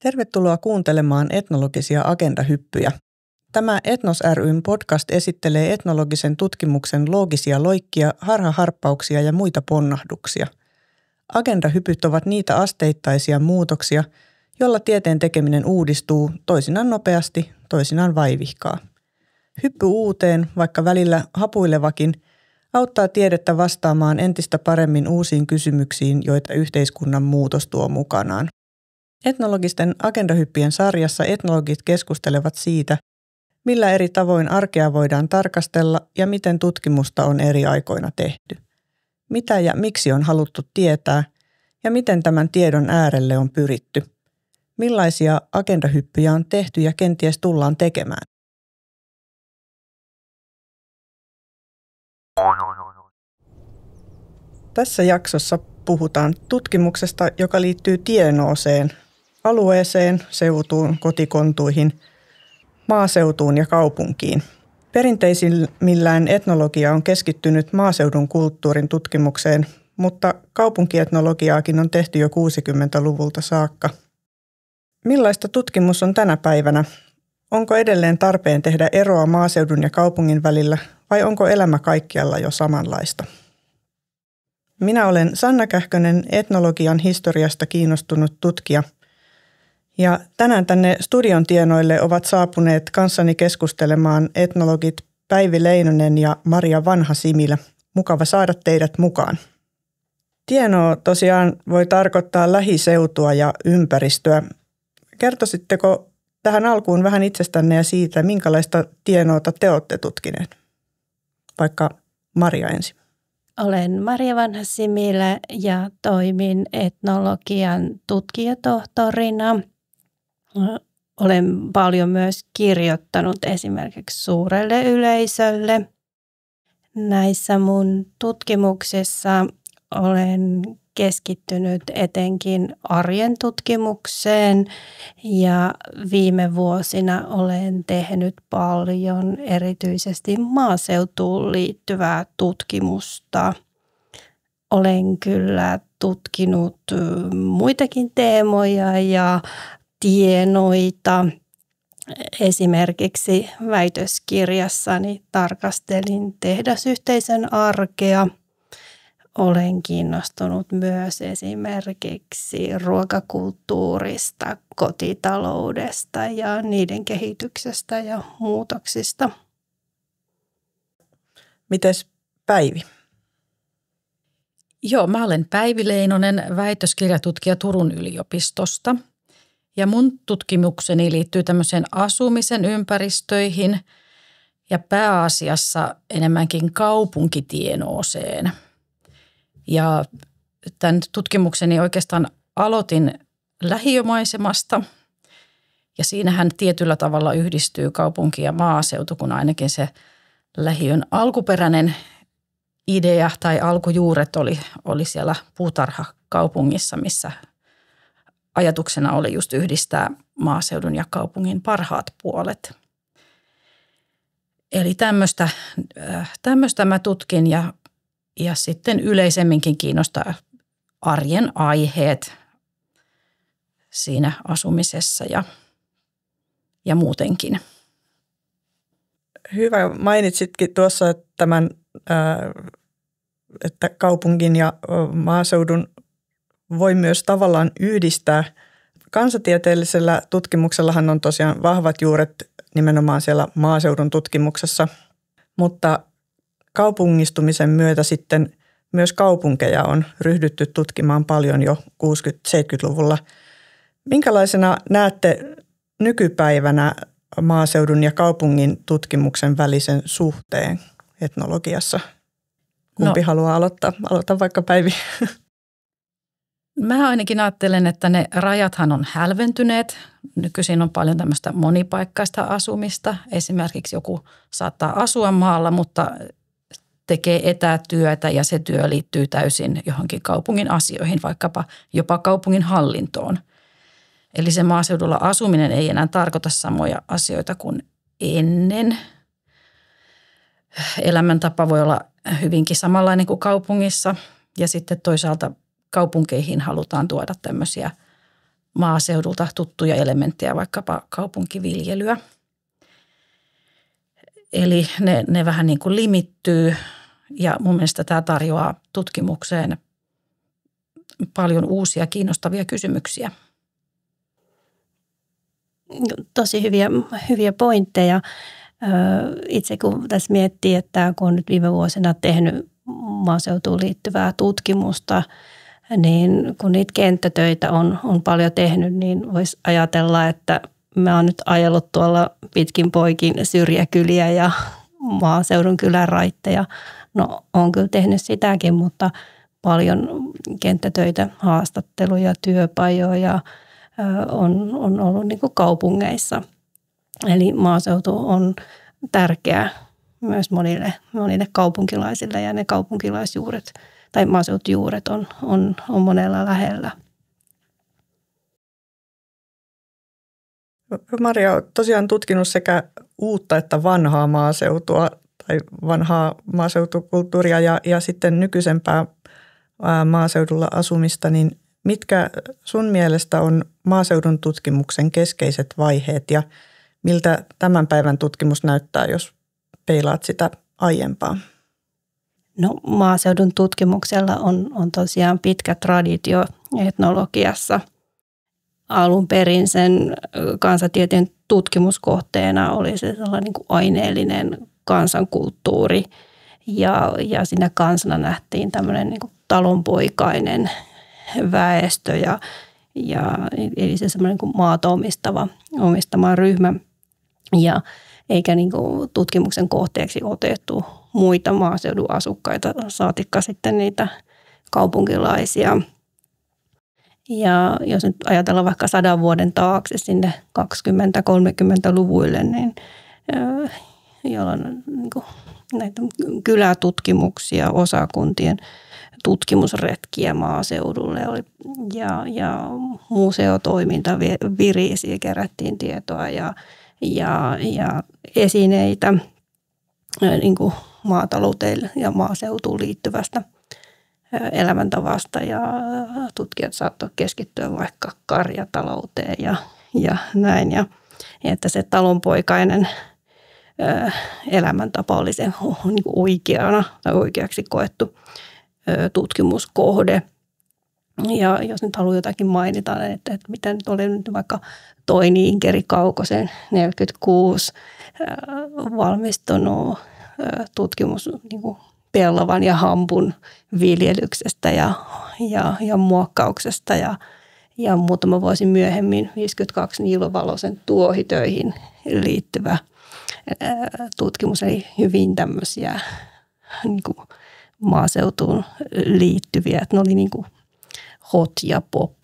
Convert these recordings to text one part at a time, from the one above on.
Tervetuloa kuuntelemaan etnologisia agendahyppyjä. Tämä Etnos ry:n podcast esittelee etnologisen tutkimuksen loogisia loikkia, harhaharppauksia ja muita ponnahduksia. Agendahypyt ovat niitä asteittaisia muutoksia, jolla tieteen tekeminen uudistuu toisinaan nopeasti, toisinaan vaivihkaa. Hyppy uuteen, vaikka välillä hapuilevakin, auttaa tiedettä vastaamaan entistä paremmin uusiin kysymyksiin, joita yhteiskunnan muutos tuo mukanaan. Etnologisten agendahyppien sarjassa etnologit keskustelevat siitä, millä eri tavoin arkea voidaan tarkastella ja miten tutkimusta on eri aikoina tehty. Mitä ja miksi on haluttu tietää ja miten tämän tiedon äärelle on pyritty. Millaisia agendahyppyjä on tehty ja kenties tullaan tekemään. Tässä jaksossa puhutaan tutkimuksesta, joka liittyy tienooseen, alueeseen, seutuun, kotikontuihin, maaseutuun ja kaupunkiin. Perinteisimmillään etnologia on keskittynyt maaseudun kulttuurin tutkimukseen, mutta kaupunkietnologiaakin on tehty jo 60-luvulta saakka. Millaista tutkimus on tänä päivänä? Onko edelleen tarpeen tehdä eroa maaseudun ja kaupungin välillä vai onko elämä kaikkialla jo samanlaista? Minä olen Sanna Kähkönen, etnologian historiasta kiinnostunut tutkija. Ja tänään tänne studion tienoille ovat saapuneet kanssani keskustelemaan etnologit Päivi Leinonen ja Maria Vanha-Similä. Mukava saada teidät mukaan. Tienoo tosiaan voi tarkoittaa lähiseutua ja ympäristöä. Kertoisitteko tähän alkuun vähän itsestänne ja siitä, minkälaista tienoota te olette tutkineet? Vaikka Maria ensin. Olen Maria Vanha-Similä ja toimin etnologian tutkijatohtorina. Olen paljon myös kirjoittanut esimerkiksi suurelle yleisölle. Näissä mun tutkimuksissa olen keskittynyt etenkin arjen tutkimukseen ja viime vuosina olen tehnyt paljon erityisesti maaseutuun liittyvää tutkimusta. Olen kyllä tutkinut muitakin teemoja ja tienoita. Esimerkiksi väitöskirjassani tarkastelin tehdasyhteisön arkea. Olen kiinnostunut myös esimerkiksi ruokakulttuurista, kotitaloudesta ja niiden kehityksestä ja muutoksista. Mites Päivi? Joo, mä olen Päivi Leinonen, väitöskirjatutkija Turun yliopistosta. Ja mun tutkimukseni liittyy tämmöiseen asumisen ympäristöihin ja pääasiassa enemmänkin kaupunkitienooseen. Ja tämän tutkimukseni oikeastaan aloitin lähiömaisemasta ja siinähän tietyllä tavalla yhdistyy kaupunki ja maaseutu, kun ainakin se lähiön alkuperäinen idea tai alkujuuret oli siellä puutarhakaupungissa, missä ajatuksena oli just yhdistää maaseudun ja kaupungin parhaat puolet. Eli tämmöistä mä tutkin ja sitten yleisemminkin kiinnostaa arjen aiheet siinä asumisessa ja muutenkin. Hyvä. Mainitsitkin tuossa että kaupungin ja maaseudun voi myös tavallaan yhdistää. Kansatieteellisellä tutkimuksellahan on tosiaan vahvat juuret nimenomaan siellä maaseudun tutkimuksessa, mutta kaupungistumisen myötä sitten myös kaupunkeja on ryhdytty tutkimaan paljon jo 60-70-luvulla. Minkälaisena näette nykypäivänä maaseudun ja kaupungin tutkimuksen välisen suhteen etnologiassa? Kumpi haluaa aloittaa? Aloita vaikka Päivi. Mä ainakin ajattelen, että ne rajathan on hälventyneet. Nykyisin on paljon tämmöistä monipaikkaista asumista. Esimerkiksi joku saattaa asua maalla, mutta tekee etätyötä ja se työ liittyy täysin johonkin kaupungin asioihin, vaikkapa jopa kaupungin hallintoon. Eli se maaseudulla asuminen ei enää tarkoita samoja asioita kuin ennen. Elämäntapa voi olla hyvinkin samanlainen kuin kaupungissa ja sitten toisaalta kaupunkeihin halutaan tuoda tämmöisiä maaseudulta tuttuja elementtejä, vaikkapa kaupunkiviljelyä. Eli ne vähän niin kuin limittyy ja mun mielestä tämä tarjoaa tutkimukseen paljon uusia kiinnostavia kysymyksiä. Tosi hyviä pointteja. Itse kun tässä miettii, että kun on nyt viime vuosina tehnyt maaseutuun liittyvää tutkimusta, niin kun niitä kenttätöitä on paljon tehnyt, niin voisi ajatella, että mä oon nyt ajellut tuolla pitkin poikin syrjäkyliä ja maaseudun kyläraitteja. No on kyllä tehnyt sitäkin, mutta paljon kenttätöitä, haastatteluja, työpajoja on ollut niin kuin kaupungeissa. Eli maaseutu on tärkeä myös monille kaupunkilaisille ja ne kaupunkilaisjuuret tai maaseutujuuret on monella lähellä. Maria on tosiaan tutkinut sekä uutta että vanhaa maaseutua tai vanhaa maaseutukulttuuria ja sitten nykyisempää maaseudulla asumista, niin mitkä sun mielestä on maaseudun tutkimuksen keskeiset vaiheet ja miltä tämän päivän tutkimus näyttää, jos peilaat sitä aiempaa? No, maaseudun tutkimuksella on tosiaan pitkä traditio etnologiassa. Alun perin sen kansantieteen tutkimuskohteena oli se sellainen niin kuin aineellinen kansankulttuuri ja siinä kansana nähtiin tämmöinen niin kuin talonpoikainen väestö ja eli se semmoinen niin kuin maata omistama ryhmä ja eikä niin kuin tutkimuksen kohteeksi otettu muita maaseudun asukkaita, saatikka sitten niitä kaupunkilaisia. Ja jos nyt ajatellaan vaikka 100 vuoden taakse sinne 20-30-luvuille, niin jolloin niin kuin näitä kylätutkimuksia, osakuntien tutkimusretkiä maaseudulle oli ja museotoiminta virisi ja kerättiin tietoa ja esineitä niin kuin maatalouteen ja maaseutuun liittyvästä elämäntavasta ja tutkijat saattoivat keskittyä vaikka karjatalouteen ja näin. Ja että se talonpoikainen elämäntapa oli se niin kuin oikeana tai oikeaksi koettu tutkimuskohde. Ja jos nyt haluaa jotakin mainita, että mitä nyt oli nyt vaikka Toini Inkeri Kaukosen 46 valmistunut tutkimus niin kuin pellavan ja hampun viljelyksestä ja muokkauksesta ja muutama vuosi myöhemmin 52 Niilo Valosen tuohitöihin liittyvä tutkimus, eli hyvin tämmöisiä niin kuin maaseutuun liittyviä, että ne oli niin kuin hot ja pop,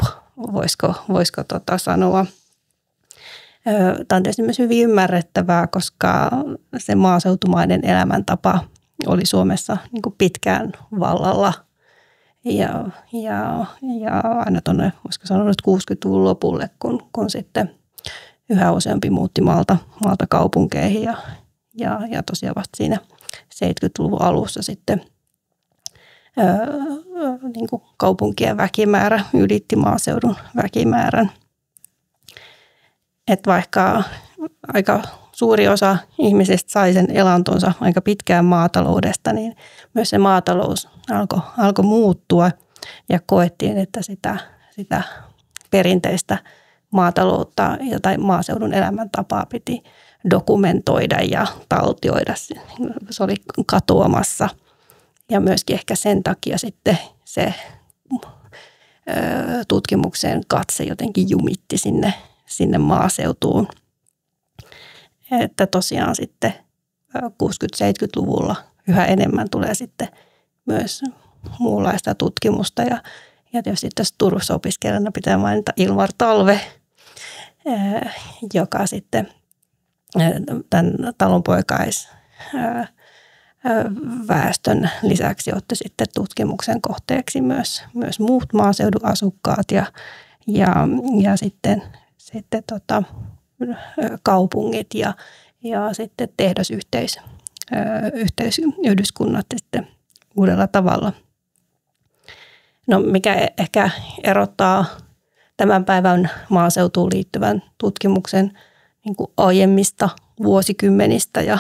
voisiko sanoa. Tämä on tietysti myös hyvin ymmärrettävää, koska se maaseutumainen elämäntapa oli Suomessa niin kuin pitkään vallalla ja aina tuonne, voisiko sanoa, 60-luvun lopulle, kun sitten yhä useampi muutti maalta kaupunkeihin ja tosiaan vasta siinä 70-luvun alussa sitten niin kuin kaupunkien väkimäärä ylitti maaseudun väkimäärän. Että vaikka aika suuri osa ihmisistä sai sen elantonsa aika pitkään maataloudesta, niin myös se maatalous alkoi muuttua ja koettiin, että sitä perinteistä maataloutta tai maaseudun elämäntapaa piti dokumentoida ja taltioida. Se oli katoamassa ja myöskin ehkä sen takia sitten se tutkimuksen katse jotenkin jumitti sinne maaseutuun. Että tosiaan sitten 60-70-luvulla yhä enemmän tulee sitten myös muunlaista tutkimusta. Ja tietysti tässä Turussa opiskelijana pitää mainita Ilmar Talve, joka sitten tämän talonpoikaisväestön lisäksi otti sitten tutkimuksen kohteeksi myös muut maaseudun asukkaat ja sitten kaupungit ja sitten tehdasyhdyskunnat sitten uudella tavalla. No mikä ehkä erottaa tämän päivän maaseutuun liittyvän tutkimuksen niin kuin aiemmista vuosikymmenistä ja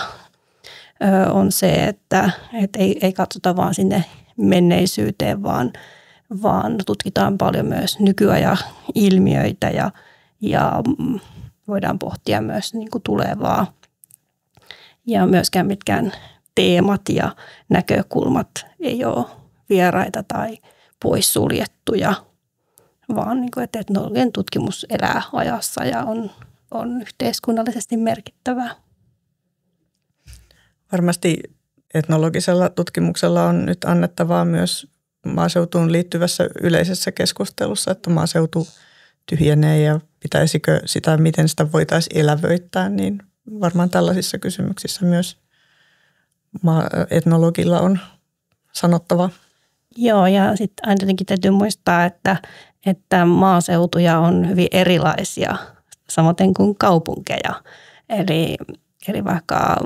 on se, että ei katsota vaan sinne menneisyyteen, vaan tutkitaan paljon myös nykyajan ilmiöitä ja voidaan pohtia myös niin kuin tulevaa. Ja myöskään mitkään teemat ja näkökulmat ei ole vieraita tai poissuljettuja, vaan niin kuin, että etnologian tutkimus elää ajassa ja on yhteiskunnallisesti merkittävää. Varmasti etnologisella tutkimuksella on nyt annettavaa myös maaseutuun liittyvässä yleisessä keskustelussa, että maaseutu tyhjenee ja pitäisikö sitä, miten sitä voitaisiin elävöittää, niin varmaan tällaisissa kysymyksissä myös etnologilla on sanottava. Joo, ja sitten aina tietenkin täytyy muistaa, että maaseutuja on hyvin erilaisia, samoin kuin kaupunkeja. Eli vaikka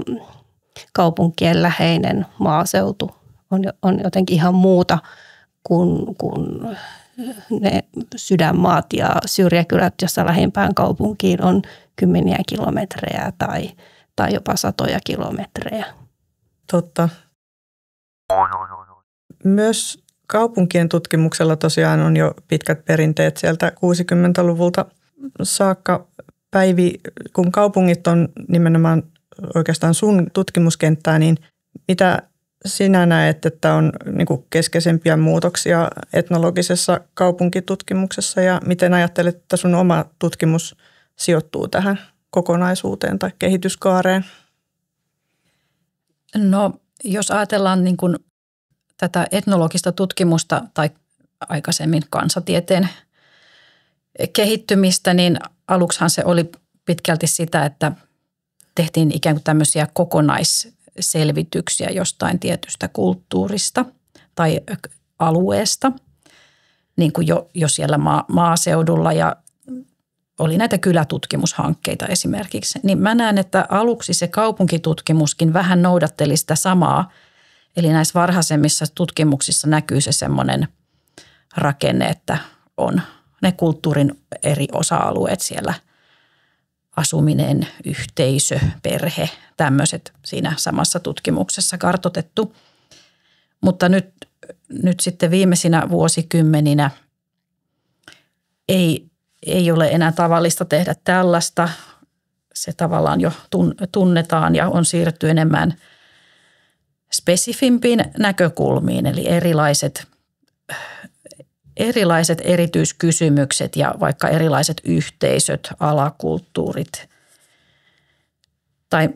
kaupunkien läheinen maaseutu on jotenkin ihan muuta kuin ne sydänmaat ja syrjäkylät, jossa lähimpään kaupunkiin on kymmeniä kilometrejä tai jopa satoja kilometrejä. Totta. Myös kaupunkien tutkimuksella tosiaan on jo pitkät perinteet sieltä 60-luvulta saakka. Päivi, kun kaupungit on nimenomaan oikeastaan sun tutkimuskenttää, niin mitä sinä näet, että on niin kuin keskeisempiä muutoksia etnologisessa kaupunkitutkimuksessa ja miten ajattelet, että sun oma tutkimus sijoittuu tähän kokonaisuuteen tai kehityskaareen? No, jos ajatellaan niin kuin tätä etnologista tutkimusta tai aikaisemmin kansatieteen kehittymistä, niin aluksihan se oli pitkälti sitä, että tehtiin ikään kuin tämmöisiä kokonaisselvityksiä jostain tietystä kulttuurista tai alueesta, niin kuin jo siellä maaseudulla ja oli näitä kylätutkimushankkeita esimerkiksi. Niin mä näen, että aluksi se kaupunkitutkimuskin vähän noudatteli sitä samaa, eli näissä varhaisemmissa tutkimuksissa näkyy se semmoinen rakenne, että on ne kulttuurin eri osa-alueet siellä, asuminen, yhteisö, perhe, tämmöiset siinä samassa tutkimuksessa kartoitettu. Mutta nyt sitten viimeisinä vuosikymmeninä ei ole enää tavallista tehdä tällaista. Se tavallaan jo tunnetaan ja on siirrytty enemmän spesifimpiin näkökulmiin, eli erilaiset erityiskysymykset ja vaikka erilaiset yhteisöt, alakulttuurit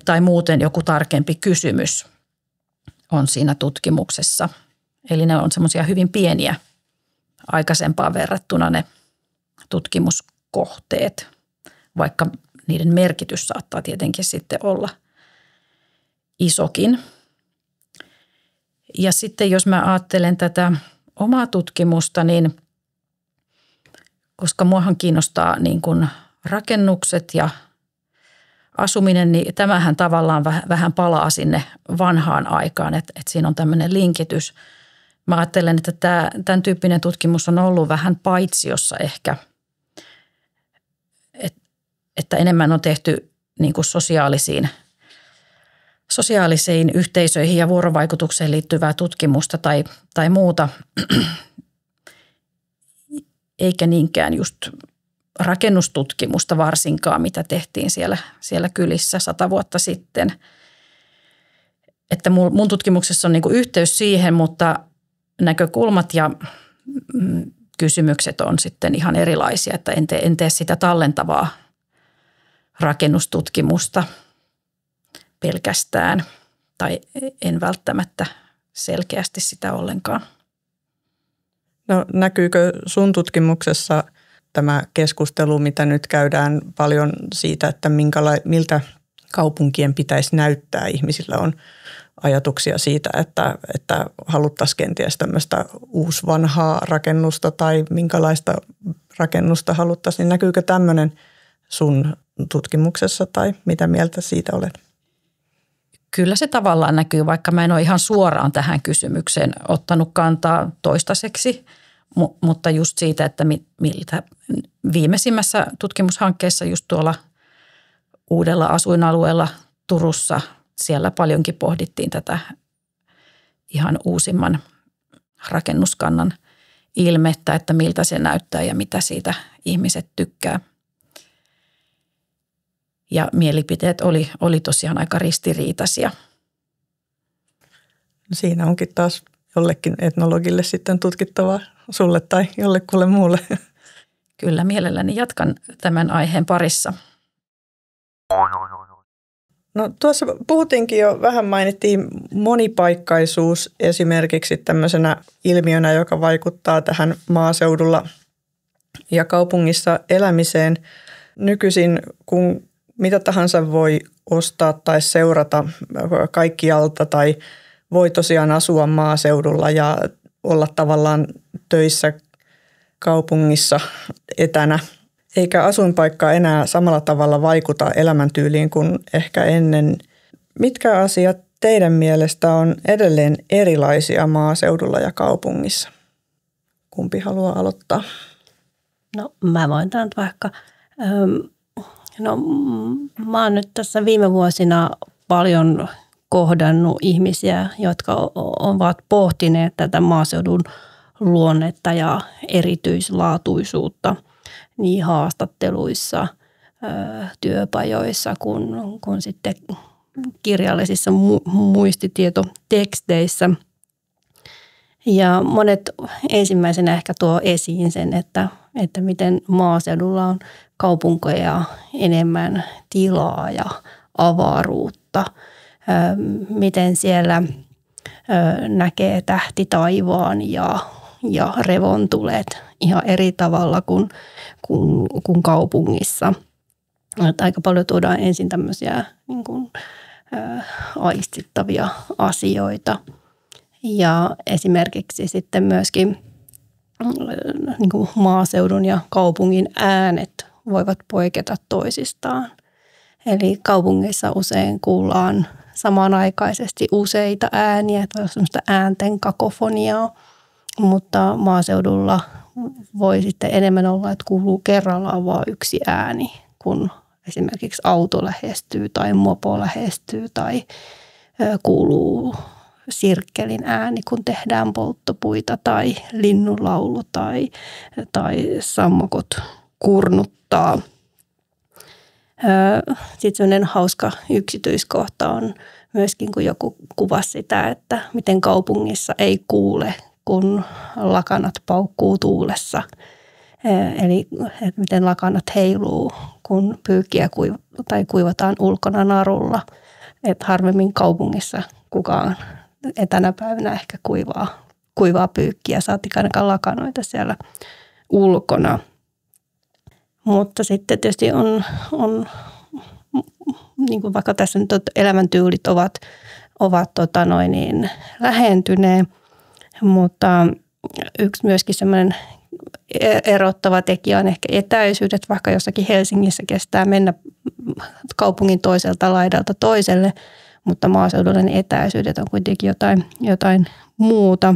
tai muuten joku tarkempi kysymys on siinä tutkimuksessa. Eli ne on semmoisia hyvin pieniä aikaisempaan verrattuna ne tutkimuskohteet, vaikka niiden merkitys saattaa tietenkin sitten olla isokin. Ja sitten jos mä ajattelen tätä omaa tutkimusta, niin koska muahan kiinnostaa niin kuin rakennukset ja asuminen, niin tämähän tavallaan vähän palaa sinne vanhaan aikaan, että siinä on tämmöinen linkitys. Mä ajattelen, että tämän tyyppinen tutkimus on ollut vähän paitsiossa ehkä, että enemmän on tehty niin kuin sosiaalisiin yhteisöihin ja vuorovaikutukseen liittyvää tutkimusta tai muuta, eikä niinkään just rakennustutkimusta varsinkaan, mitä tehtiin siellä kylissä 100 vuotta sitten. Että mun tutkimuksessa on niin kuin yhteys siihen, mutta näkökulmat ja kysymykset on sitten ihan erilaisia, että en tee sitä tallentavaa rakennustutkimusta pelkästään tai en välttämättä selkeästi sitä ollenkaan. No näkyykö sun tutkimuksessa tämä keskustelu, mitä nyt käydään paljon siitä, että miltä kaupunkien pitäisi näyttää? Ihmisillä on ajatuksia siitä, että haluttaisiin kenties tämmöistä uusvanhaa rakennusta tai minkälaista rakennusta haluttaisiin. Niin näkyykö tämmöinen sun tutkimuksessa tai mitä mieltä siitä olet? Kyllä se tavallaan näkyy, vaikka mä en ole ihan suoraan tähän kysymykseen ottanut kantaa toistaiseksi, mutta just siitä, että viimeisimmässä tutkimushankkeessa just tuolla uudella asuinalueella Turussa, siellä paljonkin pohdittiin tätä ihan uusimman rakennuskannan ilmettä, että miltä se näyttää ja mitä siitä ihmiset tykkää. Ja mielipiteet oli tosiaan aika ristiriitaisia. Siinä onkin taas jollekin etnologille sitten tutkittavaa sulle tai jollekulle muulle. Kyllä, mielelläni jatkan tämän aiheen parissa. No tuossa puhutiinkin jo, vähän mainittiin monipaikkaisuus esimerkiksi tämmöisenä ilmiönä, joka vaikuttaa tähän maaseudulla ja kaupungissa elämiseen. Nykyisin, kun mitä tahansa voi ostaa tai seurata kaikkialta tai voi tosiaan asua maaseudulla ja olla tavallaan töissä kaupungissa etänä, eikä asuinpaikka enää samalla tavalla vaikuta elämäntyyliin kuin ehkä ennen. Mitkä asiat teidän mielestä on edelleen erilaisia maaseudulla ja kaupungissa? Kumpi haluaa aloittaa? No mä voin tämän vaikka. No mä oon nyt tässä viime vuosina paljon kohdannut ihmisiä, jotka ovat pohtineet tätä maaseudun luonnetta ja erityislaatuisuutta niin haastatteluissa, työpajoissa kuin sitten kirjallisissa muistitietoteksteissä. Ja monet ensimmäisenä ehkä tuo esiin sen, että miten maaseudulla on kaupunkeja enemmän tilaa ja avaruutta, miten siellä näkee tähtitaivaan ja revontulet ihan eri tavalla kuin kaupungissa. Että aika paljon tuodaan ensin tämmöisiä niin kuin, aistittavia asioita. Ja esimerkiksi sitten myöskin niin kuin maaseudun ja kaupungin äänet voivat poiketa toisistaan. Eli kaupungissa usein kuullaan samanaikaisesti useita ääniä, että on sellaista äänten kakofoniaa, mutta maaseudulla voi sitten enemmän olla, että kuuluu kerrallaan vain yksi ääni, kun esimerkiksi auto lähestyy tai mopo lähestyy tai kuuluu sirkkelin ääni, kun tehdään polttopuita tai linnunlaulu tai sammokot kurnuttaa. Sitten sellainen hauska yksityiskohta on myöskin, kun joku kuvasi sitä, että miten kaupungissa ei kuule, kun lakanat paukkuu tuulessa. Eli että miten lakanat heiluu, kun pyykkiä kuivataan ulkona narulla. Että harvemmin kaupungissa kukaan etänä päivänä ehkä kuivaa pyykkiä, saatika ainakaan lakanoita siellä ulkona. Mutta sitten tietysti on niin kuin vaikka tässä nyt elämäntyylit ovat lähentyneet, mutta yksi myöskin semmoinen erottava tekijä on ehkä etäisyydet, vaikka jossakin Helsingissä kestää mennä kaupungin toiselta laidalta toiselle, mutta maaseudulla ne etäisyydet on kuitenkin jotain muuta.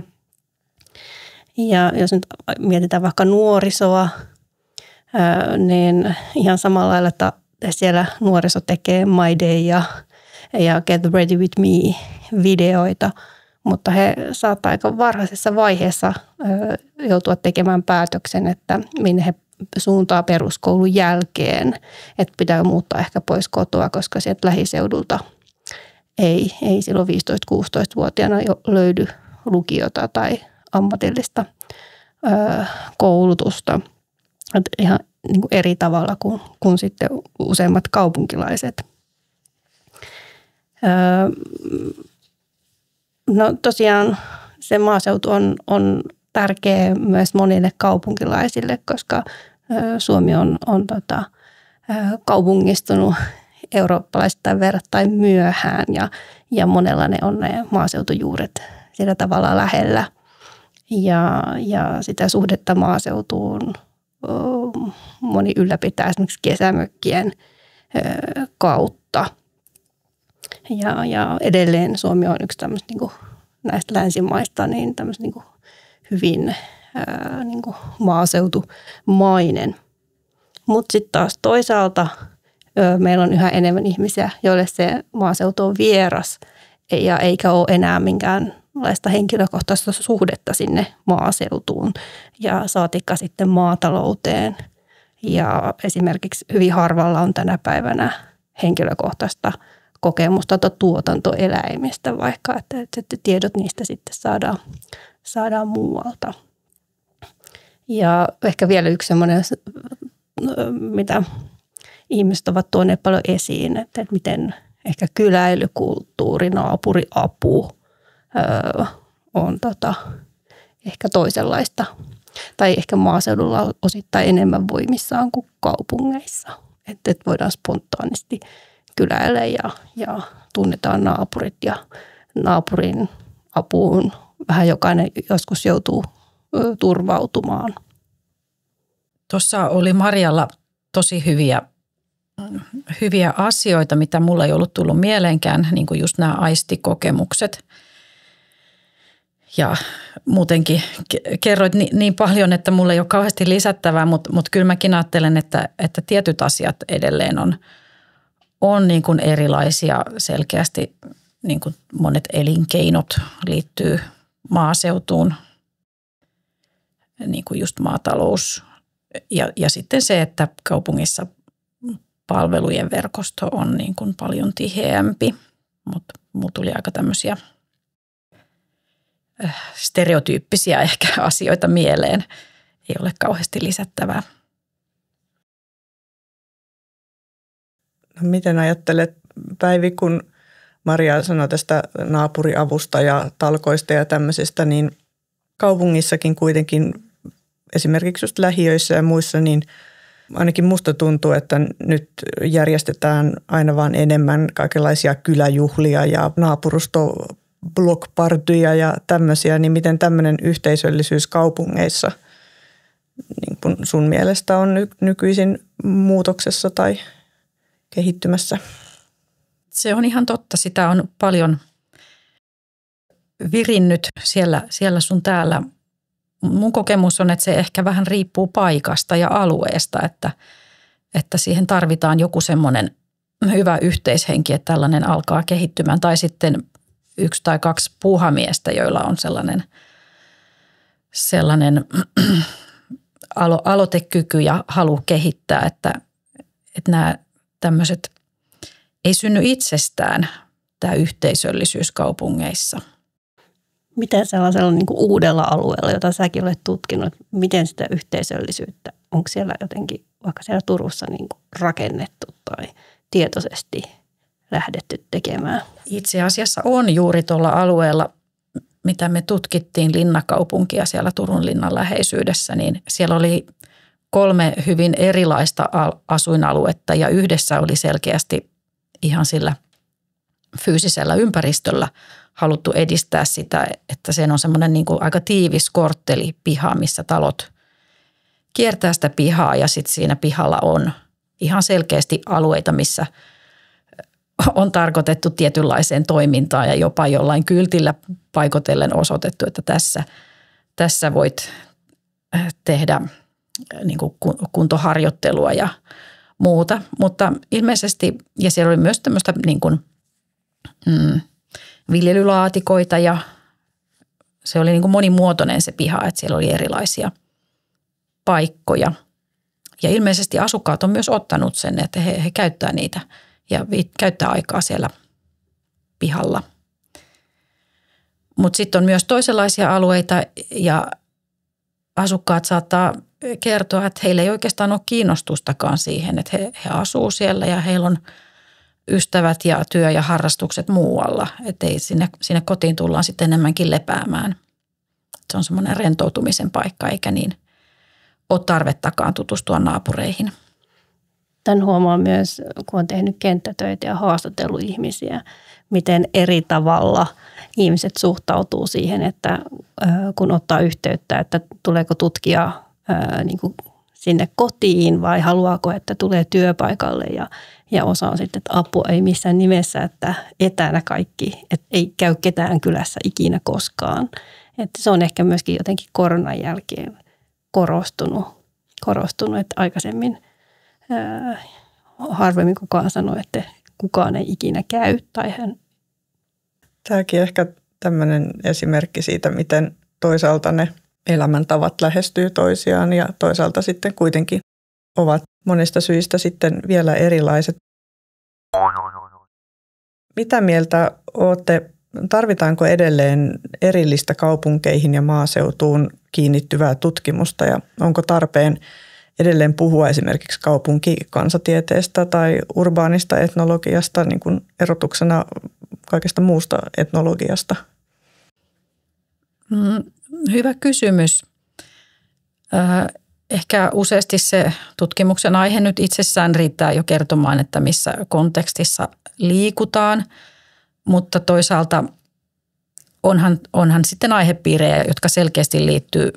Ja jos nyt mietitään vaikka nuorisoa, niin ihan samalla lailla, että siellä nuoriso tekee My Day ja Get Ready With Me -videoita, mutta he saattaa aika varhaisessa vaiheessa joutua tekemään päätöksen, että minne he suuntaa peruskoulun jälkeen, että pitää muuttaa ehkä pois kotoa, koska sieltä lähiseudulta ei silloin 15-16-vuotiaana löydy lukiota tai ammatillista koulutusta. Että ihan niin kuin eri tavalla kuin sitten useimmat kaupunkilaiset. No tosiaan se maaseutu on tärkeä myös monille kaupunkilaisille, koska Suomi on kaupungistunut eurooppalaisittain verrattain myöhään ja monella ne on ne maaseutujuuret sillä tavalla lähellä. Ja sitä suhdetta maaseutuun moni ylläpitää esimerkiksi kesämökkien kautta. Ja edelleen Suomi on yksi tämmöistä niin kuin näistä länsimaista niin tämmöistä niin kuin hyvin niin kuin maaseutumainen. Mutta sitten taas toisaalta meillä on yhä enemmän ihmisiä, joille se maaseutu on vieras eikä ole enää minkäänlaista henkilökohtaista suhdetta sinne maaseutuun ja saatikka sitten maatalouteen. Ja esimerkiksi hyvin harvalla on tänä päivänä henkilökohtaista kokemusta tuotantoeläimistä, vaikka että tiedot niistä sitten saadaan muualta. Ja ehkä vielä yksi semmoinen, mitä ihmiset ovat tuoneet paljon esiin, että miten ehkä kyläilykulttuuri, naapuriapu on ehkä toisenlaista. Tai ehkä maaseudulla osittain enemmän voimissaan kuin kaupungeissa. Että voidaan spontaanisti kyläillä ja tunnetaan naapurit ja naapurin apuun vähän jokainen joskus joutuu turvautumaan. Tuossa oli Marjalla tosi hyviä asioita, mitä mulla ei ollut tullut mieleenkään, niin kuin just nämä aistikokemukset. Ja muutenkin kerroit niin paljon, että mulla ei ole kauheasti lisättävää, mutta kyllä mäkin ajattelen, että tietyt asiat edelleen on niin kuin erilaisia selkeästi. Niin kuin monet elinkeinot liittyy maaseutuun, niin kuin just maatalous ja sitten se, että kaupungissa palvelujen verkosto on niin kuin paljon tiheämpi, mutta mulla tuli aika tämmöisiä stereotyyppisiä ehkä asioita mieleen. Ei ole kauheasti lisättävää. No, miten ajattelet, Päivi, kun Maria sanoi tästä naapuriavusta ja talkoista ja tämmöisistä, niin kaupungissakin kuitenkin esimerkiksi just lähiöissä ja muissa, niin ainakin musta tuntuu, että nyt järjestetään aina vaan enemmän kaikenlaisia kyläjuhlia ja naapurustoblockpartyja ja tämmöisiä, niin miten tämmöinen yhteisöllisyys kaupungeissa niin kun sun mielestä on nykyisin muutoksessa tai kehittymässä? Se on ihan totta. Sitä on paljon virinnyt siellä sun täällä. Mun kokemus on, että se ehkä vähän riippuu paikasta ja alueesta, että siihen tarvitaan joku semmoinen hyvä yhteishenki, että tällainen alkaa kehittymään. Tai sitten 1 tai 2 puuhamiestä, joilla on sellainen aloitekyky ja halu kehittää, että nämä tämmöiset ei synny itsestään, tämä yhteisöllisyys kaupungeissa. Miten sellaisella niin kuin uudella alueella, jota säkin olet tutkinut, miten sitä yhteisöllisyyttä, onko siellä jotenkin, vaikka siellä Turussa niin kuin rakennettu tai tietoisesti lähdetty tekemään? Itse asiassa on juuri tuolla alueella, mitä me tutkittiin linnakaupunkia siellä Turun linnan läheisyydessä, niin siellä oli 3 hyvin erilaista asuinaluetta ja yhdessä oli selkeästi ihan sillä fyysisellä ympäristöllä haluttu edistää sitä, että se on semmoinen niin kuin aika tiivis korttelipiha, missä talot kiertää sitä pihaa ja sitten siinä pihalla on ihan selkeästi alueita, missä on tarkoitettu tietynlaiseen toimintaan ja jopa jollain kyltillä paikotellen osoitettu, että tässä voit tehdä niin kuin kuntoharjoittelua ja muuta. Mutta ilmeisesti, ja siellä oli myös tämmöistä niin kuin, viljelylaatikoita ja se oli niin kuin monimuotoinen se piha, että siellä oli erilaisia paikkoja. Ja ilmeisesti asukkaat on myös ottanut sen, että he käyttää niitä ja käyttää aikaa siellä pihalla. Mutta sitten on myös toisenlaisia alueita ja asukkaat saattaa kertoa, että heillä ei oikeastaan ole kiinnostustakaan siihen, että he asuu siellä ja heillä on ystävät ja työ ja harrastukset muualla. Että ei sinne kotiin tullaan sitten enemmänkin lepäämään. Se on semmoinen rentoutumisen paikka eikä niin ole tarvettakaan tutustua naapureihin. Tämän huomaa myös, kun on tehnyt kenttätöitä ja haastatellut ihmisiä, miten eri tavalla ihmiset suhtautuu siihen, että kun ottaa yhteyttä, että tuleeko tutkija niin kuin sinne kotiin vai haluaako, että tulee työpaikalle ja osa on sitten, että apua ei missään nimessä, että etänä kaikki, että ei käy ketään kylässä ikinä koskaan. Että se on ehkä myöskin jotenkin koronan jälkeen korostunut, että aikaisemmin harvemmin kukaan sanoi, että kukaan ei ikinä käy. Tämäkin ehkä tämmöinen esimerkki siitä, miten toisaalta ne elämäntavat lähestyy toisiaan ja toisaalta sitten kuitenkin ovat monista syistä sitten vielä erilaiset. Mitä mieltä olette, tarvitaanko edelleen erillistä kaupunkeihin ja maaseutuun kiinnittyvää tutkimusta ja onko tarpeen edelleen puhua esimerkiksi kaupunkikansatieteestä tai urbaanista etnologiasta niin kuin erotuksena kaikesta muusta etnologiasta? Hyvä kysymys. Ehkä useasti se tutkimuksen aihe nyt itsessään riittää jo kertomaan, että missä kontekstissa liikutaan, mutta toisaalta onhan sitten aihepiirejä, jotka selkeästi liittyy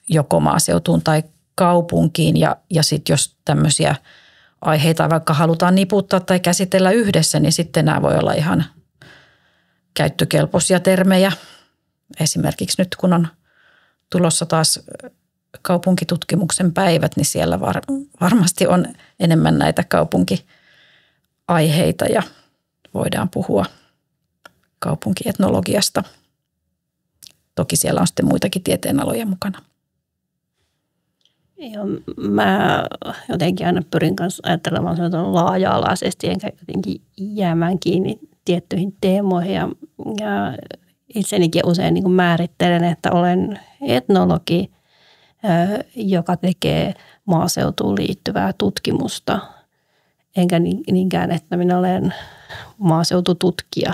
joko maaseutuun tai kaupunkiin ja sitten jos tämmöisiä aiheita vaikka halutaan niputtaa tai käsitellä yhdessä, niin sitten nämä voi olla ihan käyttökelpoisia termejä. Esimerkiksi nyt kun on tulossa taas kaupunkitutkimuksen päivät, niin siellä varmasti on enemmän näitä kaupunkiaiheita ja voidaan puhua kaupunkietnologiasta. Toki siellä on sitten muitakin tieteenaloja mukana. Joo, mä jotenkin aina pyrin kanssa ajattelemaan laaja-alaisesti enkä jotenkin jäämään kiinni tiettyihin teemoihin ja itsenikin usein niin kuin määrittelen, että olen etnologi, joka tekee maaseutuun liittyvää tutkimusta, enkä niinkään, että minä olen maaseutututkija.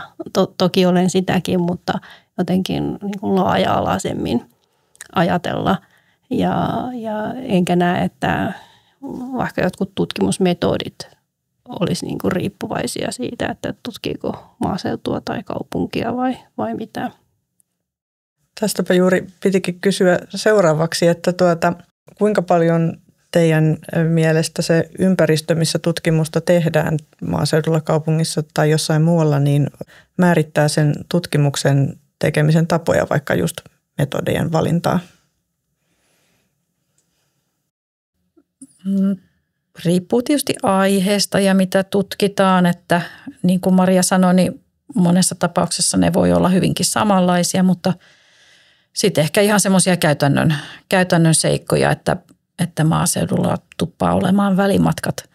Toki olen sitäkin, mutta jotenkin niin kuin laaja-alaisemmin ajatella. Ja enkä näe, että vaikka jotkut tutkimusmetodit olisi niin kuin riippuvaisia siitä, että tutkiiko maaseutua tai kaupunkia vai mitä. Tästäpä juuri pitikin kysyä seuraavaksi, että kuinka paljon teidän mielestä se ympäristö, missä tutkimusta tehdään maaseudulla, kaupungissa tai jossain muualla, niin määrittää sen tutkimuksen tekemisen tapoja, vaikka just metodien valintaa? Riippuu tietysti aiheesta ja mitä tutkitaan, että niin kuin Maria sanoi, niin monessa tapauksessa ne voi olla hyvinkin samanlaisia, mutta sitten ehkä ihan semmoisia käytännön seikkoja, että maaseudulla tuppaa olemaan välimatkat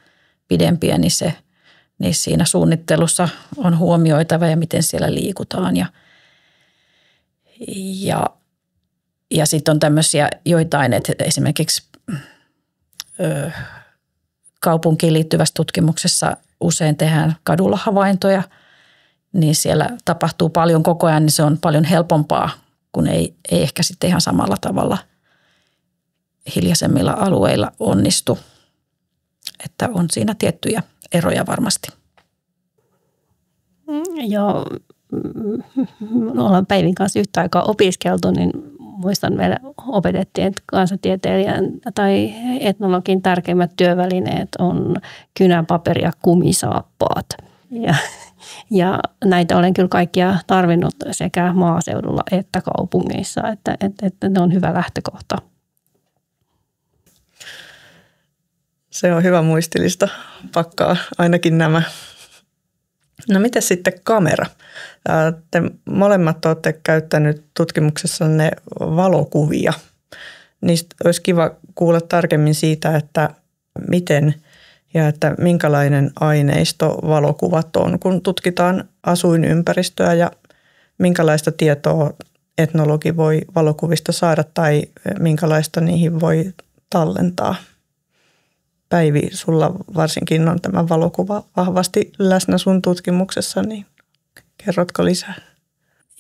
pidempiä, niin siinä suunnittelussa on huomioitava ja miten siellä liikutaan. Ja sitten on tämmöisiä joitain, että esimerkiksi kaupunkiin liittyvässä tutkimuksessa usein tehdään kadulla havaintoja, niin siellä tapahtuu paljon koko ajan, niin se on paljon helpompaa, kun ei ehkä sitten ihan samalla tavalla hiljaisemmilla alueilla onnistu. Että on siinä tiettyjä eroja varmasti. Joo, ollaan Päivin kanssa yhtä aikaa opiskeltu, niin muistan meillä opetettiin, että kansatieteilijän tai etnologin tärkeimmät työvälineet on kynänpaperi ja kumisaappaat. Ja näitä olen kyllä kaikkia tarvinnut sekä maaseudulla että kaupungeissa, että ne on hyvä lähtökohta. Se on hyvä muistilista, pakkaa ainakin nämä. No miten sitten kamera? Te molemmat olette käyttänyt tutkimuksessanne valokuvia. Niistä olisi kiva kuulla tarkemmin siitä, että miten ja että minkälainen aineisto valokuvat on, kun tutkitaan asuinympäristöä ja minkälaista tietoa etnologi voi valokuvista saada tai minkälaista niihin voi tallentaa. Päivi, sulla varsinkin on tämä valokuva vahvasti läsnä sun tutkimuksessa, niin kerrotko lisää?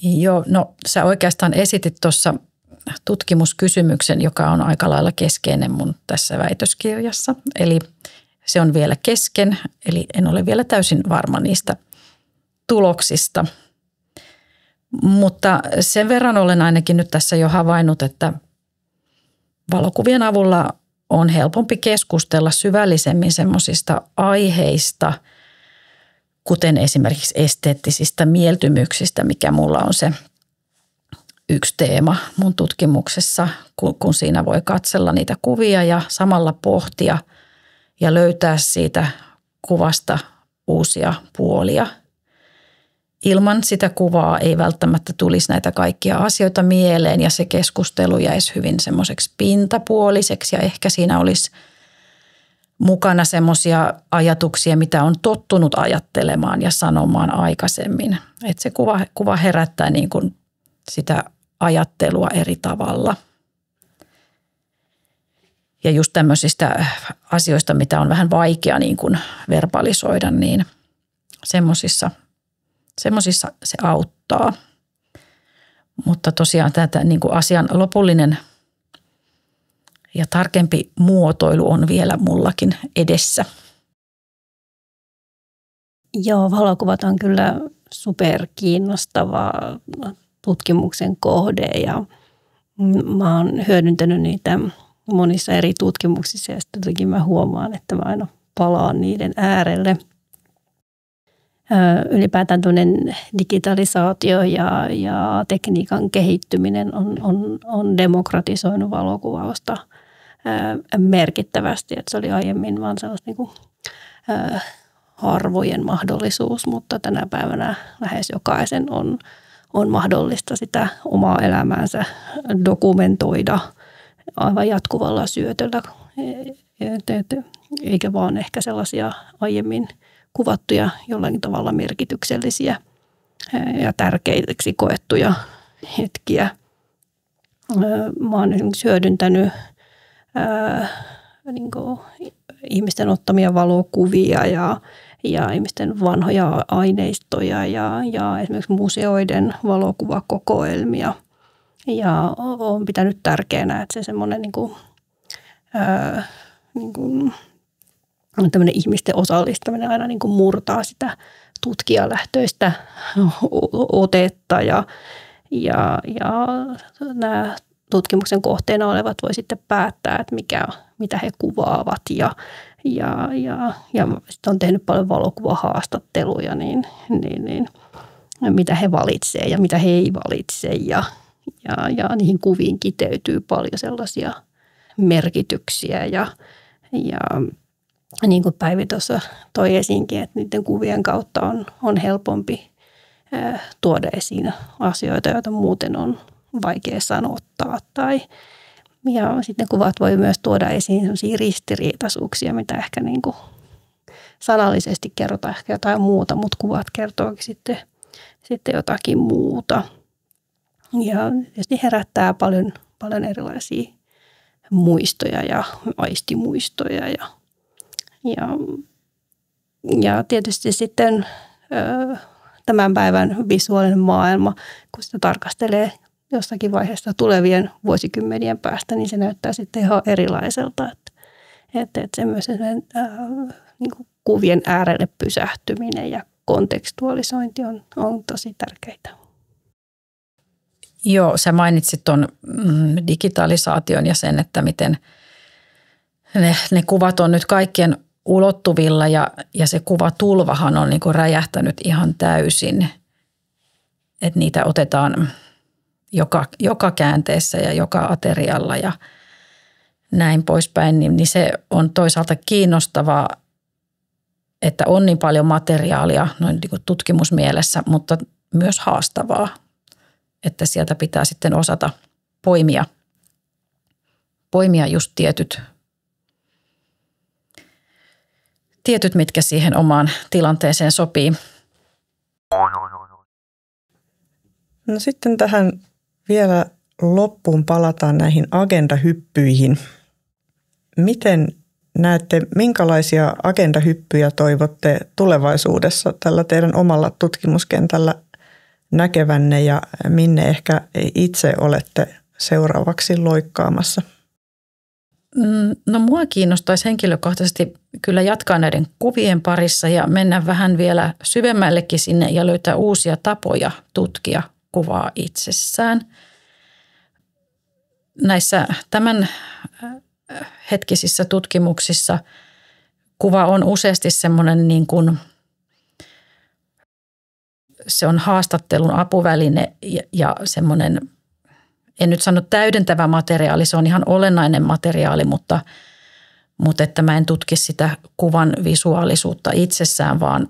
Joo, no sä oikeastaan esitit tuossa tutkimuskysymyksen, joka on aika lailla keskeinen mun tässä väitöskirjassa. Eli se on vielä kesken, eli en ole vielä täysin varma niistä tuloksista. Mutta sen verran olen ainakin nyt tässä jo havainnut, että valokuvien avulla on helpompi keskustella syvällisemmin semmoisista aiheista, kuten esimerkiksi esteettisistä mieltymyksistä, mikä mulla on se yksi teema mun tutkimuksessa, kun siinä voi katsella niitä kuvia ja samalla pohtia ja löytää siitä kuvasta uusia puolia. Ilman sitä kuvaa ei välttämättä tulisi näitä kaikkia asioita mieleen ja se keskustelu jäisi hyvin semmoiseksi pintapuoliseksi ja ehkä siinä olisi mukana semmoisia ajatuksia, mitä on tottunut ajattelemaan ja sanomaan aikaisemmin. Että se kuva herättää niin kuin sitä ajattelua eri tavalla. Ja just tämmöisistä asioista, mitä on vähän vaikea niin kuin verbalisoida, niin semmoisissa se auttaa. Mutta tosiaan tätä niin kuin asian lopullinen ja tarkempi muotoilu on vielä mullakin edessä. Joo, valokuvat on kyllä superkiinnostava tutkimuksen kohde ja mä oon hyödyntänyt niitä monissa eri tutkimuksissa ja sitten mä huomaan, että mä aina palaan niiden äärelle. Ylipäätään tuollainen digitalisaatio ja tekniikan kehittyminen on demokratisoinut valokuvausta merkittävästi. Että se oli aiemmin vaan sellaista niin kuin, harvojen mahdollisuus, mutta tänä päivänä lähes jokaisen on mahdollista sitä omaa elämäänsä dokumentoida aivan jatkuvalla syötöllä, eikä vaan ehkä sellaisia aiemmin kuvattuja jollain tavalla merkityksellisiä ja tärkeiksi koettuja hetkiä. Mä oon esimerkiksi hyödyntänyt niin kuin ihmisten ottamia valokuvia ja ihmisten vanhoja aineistoja ja esimerkiksi museoiden valokuvakokoelmia. Ja olen pitänyt tärkeänä, että se semmoinen tämmöinen ihmisten osallistaminen aina niin kuin murtaa sitä tutkijalähtöistä otetta ja nämä tutkimuksen kohteena olevat voi sitten päättää, että mitä he kuvaavat ja sitten on tehnyt paljon valokuvahaastatteluja, niin mitä he valitsee ja mitä he ei valitse ja niihin kuviin kiteytyy paljon sellaisia merkityksiä ja niin kuin Päivi tuossa toi esiinkin, että niiden kuvien kautta on helpompi tuoda esiin asioita, joita muuten on vaikea sanottaa. Ja sitten kuvat voi myös tuoda esiin sellaisia ristiriitaisuuksia, mitä ehkä niin kuin sanallisesti kerrotaan ehkä jotain muuta, mutta kuvat kertookin sitten jotakin muuta. Ja tietysti herättää paljon erilaisia muistoja ja aistimuistoja ja tietysti sitten tämän päivän visuaalinen maailma, kun sitä tarkastelee jossakin vaiheessa tulevien vuosikymmenien päästä, niin se näyttää sitten ihan erilaiselta. Että semmoisen niin kuin kuvien äärelle pysähtyminen ja kontekstualisointi on tosi tärkeitä. Joo, sä mainitsit tuon digitalisaation ja sen, että miten ne kuvat on nyt kaikkien ulottuvilla ja se kuvatulvahan on niin kuin räjähtänyt ihan täysin. Että niitä otetaan joka käänteessä ja joka aterialla ja näin poispäin. Niin se on toisaalta kiinnostavaa, että on niin paljon materiaalia noin niin kuin tutkimusmielessä, mutta myös haastavaa. Että sieltä pitää sitten osata poimia just tietyt, mitkä siihen omaan tilanteeseen sopii. No sitten tähän vielä loppuun palataan näihin agendahyppyihin. Miten näette, minkälaisia agendahyppyjä toivotte tulevaisuudessa tällä teidän omalla tutkimuskentällä näkevänne ja minne ehkä itse olette seuraavaksi loikkaamassa? No mua kiinnostaisi henkilökohtaisesti kyllä jatkaa näiden kuvien parissa ja mennä vähän vielä syvemmällekin sinne ja löytää uusia tapoja tutkia kuvaa itsessään. Näissä tämän hetkisissä tutkimuksissa kuva on useasti semmoinen niin kuin, se on haastattelun apuväline ja semmoinen en nyt sano täydentävä materiaali, se on ihan olennainen materiaali, mutta että mä en tutki sitä kuvan visuaalisuutta itsessään, vaan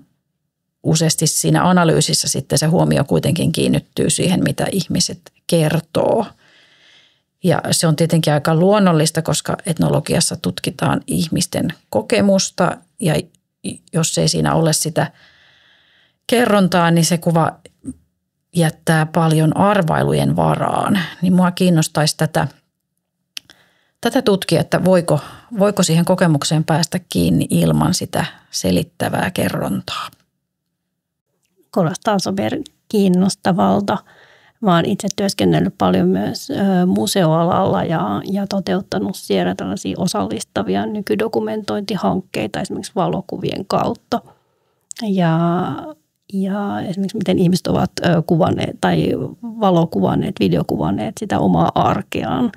useasti siinä analyysissä sitten se huomio kuitenkin kiinnittyy siihen, mitä ihmiset kertoo. Ja se on tietenkin aika luonnollista, koska etnologiassa tutkitaan ihmisten kokemusta ja jos ei siinä ole sitä kerrontaa, niin se kuva jättää paljon arvailujen varaan. Niin mua kiinnostaisi tätä tutkia, että voiko siihen kokemukseen päästä kiinni ilman sitä selittävää kerrontaa. Kuulostaa kiinnostavalta. Mä oon itse työskennellyt paljon myös museoalalla ja toteuttanut siellä tällaisia osallistavia nykydokumentointihankkeita esimerkiksi valokuvien kautta. Ja esimerkiksi miten ihmiset ovat kuvanneet tai valokuvanneet, videokuvanneet sitä omaa arkeaan.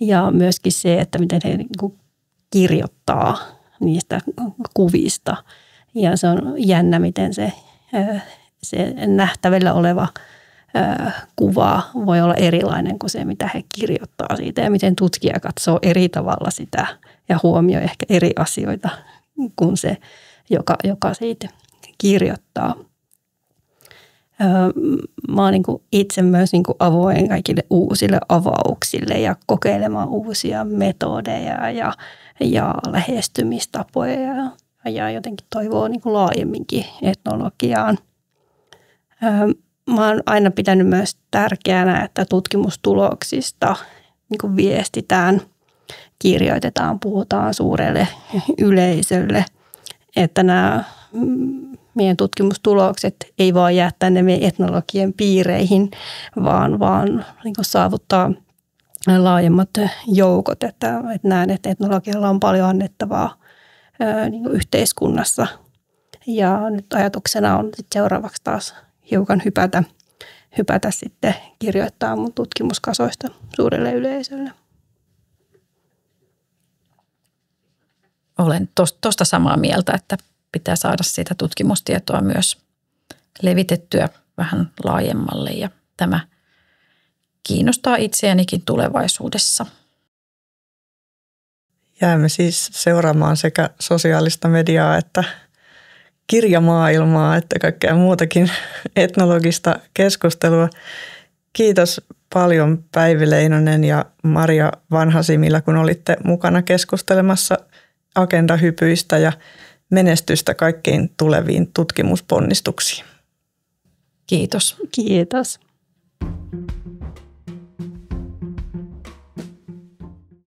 Ja myöskin se, että miten he kirjoittaa niistä kuvista. Ja se on jännä, miten se nähtävillä oleva kuva voi olla erilainen kuin se, mitä he kirjoittaa siitä. Ja miten tutkija katsoo eri tavalla sitä ja huomioi ehkä eri asioita kuin se, joka siitä kirjoittaa. Mä oon itse myös avoin kaikille uusille avauksille ja kokeilemaan uusia metodeja ja lähestymistapoja ja jotenkin toivoo laajemminkin etnologiaan. Mä oon aina pitänyt myös tärkeänä, että tutkimustuloksista viestitään, kirjoitetaan, puhutaan suurelle yleisölle, että nämä meidän tutkimustulokset ei vaan jää tänne meidän etnologien piireihin, vaan saavuttaa laajemmat joukot. Että näen, että etnologialla on paljon annettavaa yhteiskunnassa. Ja nyt ajatuksena on seuraavaksi taas hiukan hypätä sitten kirjoittaa mun tutkimuskasoista suurelle yleisölle. Olen tuosta samaa mieltä, että pitää saada sitä tutkimustietoa myös levitettyä vähän laajemmalle ja tämä kiinnostaa itseänikin tulevaisuudessa. Jäämme siis seuraamaan sekä sosiaalista mediaa että kirjamaailmaa, että kaikkea muutakin etnologista keskustelua. Kiitos paljon Päivi Leinonen ja Maria Vanhasimila, kun olitte mukana keskustelemassa agendahypyistä ja menestystä kaikkiin tuleviin tutkimusponnistuksiin. Kiitos. Kiitos.